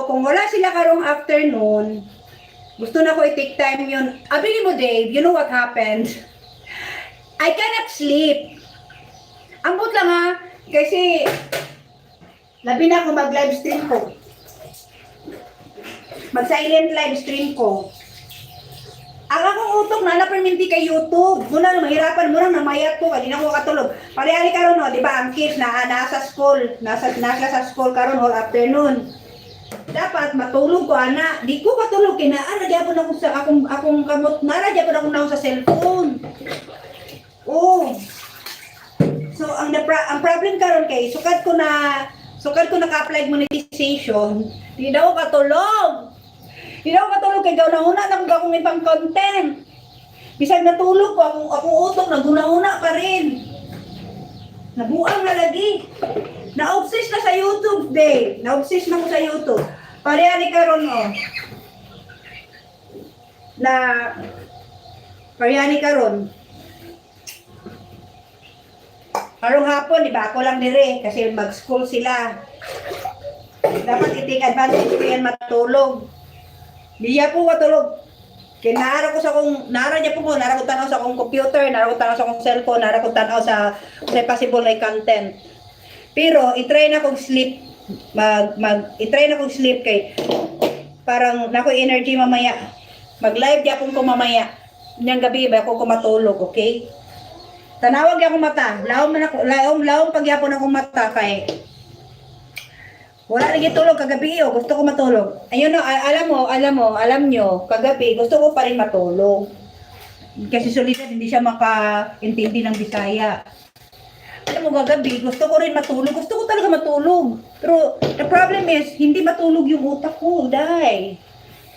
kung wala sila karong afternoon, gusto na ko i-take time yun. Abili mo, Dave, you know what happened? I cannot sleep. Ambot lang ha, kasi labi na ako mag-live stream ko. Mag-silent live stream ko. Ang akong utok na perminti kay YouTube. Muna na mahirapan mo na mayat ko, hindi na ako katulog. Paliali karon no, di ba? Ang kids na nasa school, nasa sa school karon whole afternoon. Dapat matulog ko ana. Di ko matulog kay naa gyapon ako sa akong kamot, nara gyapon ako na sa cellphone. Oh. So ang problem karon kay sukad ko na ka-apply monetization, di daw katulog. Di daw katulog kay gauna-una na kung ibang content. Bisag natulog ko, akong utok naguna-una pa rin. Nabuang na lagi. Na-obsess na sa YouTube, babe. Na-obsess na ko sa YouTube. Pareha ni karon no. Pareha ni karon. Karong hapon, di ba? Ako lang dire kasi mag-school sila. Dapat i-take advantage ko yan matulog. Di niya po matulog. Kaya naara ko tanaw sa akong computer, naara ko tanaw sa akong cellphone, naara ko tanaw sa possible na content. Pero, i-try na kong sleep. I-try na kong sleep kay parang nako energy mamaya. Mag-live di akong kumamaya. Niyang gabi ba ako kumatulog, okay? Tanawag akong mata. Laom pagyapon akong mata kay wala rin tulog kagabi o gusto ko matulog. Ayun no, alam nyo, kagabi gusto ko pa rin matulog. Kasi sulitan hindi siya makaintindi ng Bisaya. Alam mo kagabi, gusto ko rin matulog. Gusto ko talaga matulog. Pero the problem is, hindi matulog yung utak ko, dahil.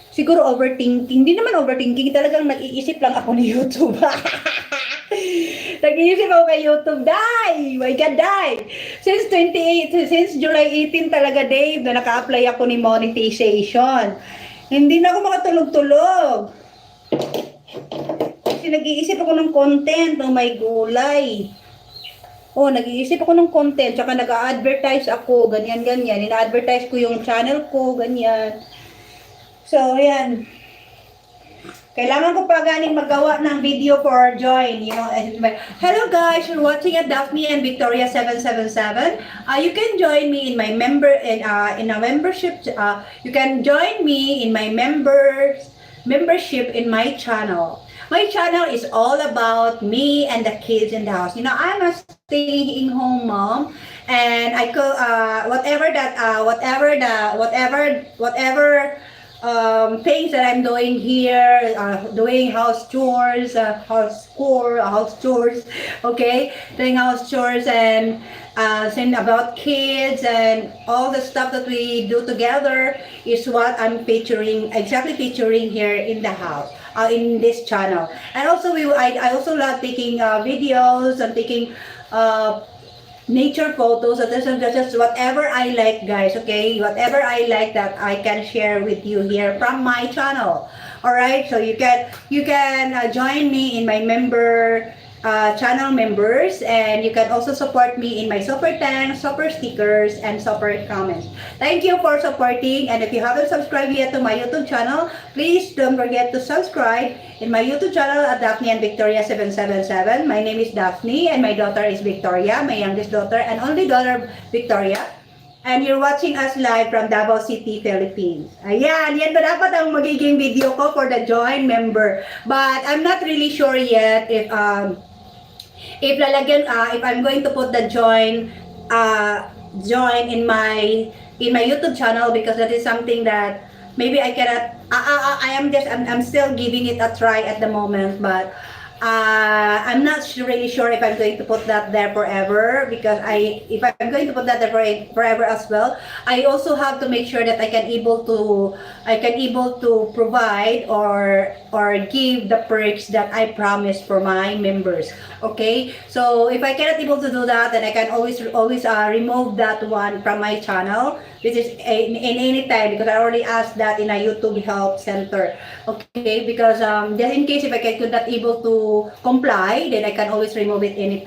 Siguro overthinking. Hindi naman overthinking, talagang nag-iisip lang ako ni YouTube. Nag-iisip ako kay YouTube, die! My God, die! Since July 18 talaga, Dave, na naka-apply ako ni monetization. Hindi na ako makatulog-tulog. Kasi nag-iisip ako ng content, may gulay. Nag-iisip ako ng content, tsaka nag-a-advertise ako, ganyan-ganyan. Ina-advertise ko yung channel ko, ganyan. So, ayan. Kailangan ko pa ganing magawa ng video for join, you know. Hello guys, you're watching at Daphne and Victoria 777. You can join me in my in a membership. You can join me in my membership in my channel. My channel is all about me and the kids in the house. You know, I'm a staying home mom, and I go whatever things that I'm doing here, doing house chores, okay, doing house chores and saying about kids and all the stuff that we do together is what I'm featuring here in the house, in this channel. And also I also love taking videos and taking nature photos. So this is just whatever I like, guys, okay? Whatever I like that I can share with you here from my channel. All right, so you can join me in my channel members, and you can also support me in my super thanks, super stickers, and super comments. Thank you for supporting, and if you haven't subscribed yet to my YouTube channel, please don't forget to subscribe in my YouTube channel at Daphne and Victoria 777. My name is Daphne, and my daughter is Victoria, my youngest daughter and only daughter, Victoria. And you're watching us live from Davao City, Philippines. Ayan, yan ba dapat ang magiging video ko for the join member. But I'm not really sure yet if I'm going to put the join in my YouTube channel, because that is something that maybe I cannot. I'm still giving it a try at the moment, but I'm not really sure if I'm going to put that there forever, because if I'm going to put that there forever as well, I also have to make sure that I can able to provide or give the perks that I promised for my members. Okay, so if I cannot able to do that, then I can always remove that one from my channel. This is in any time, because I already asked that in a YouTube help center. Okay, because just in case if I could not able to comply, then I can always remove it anytime.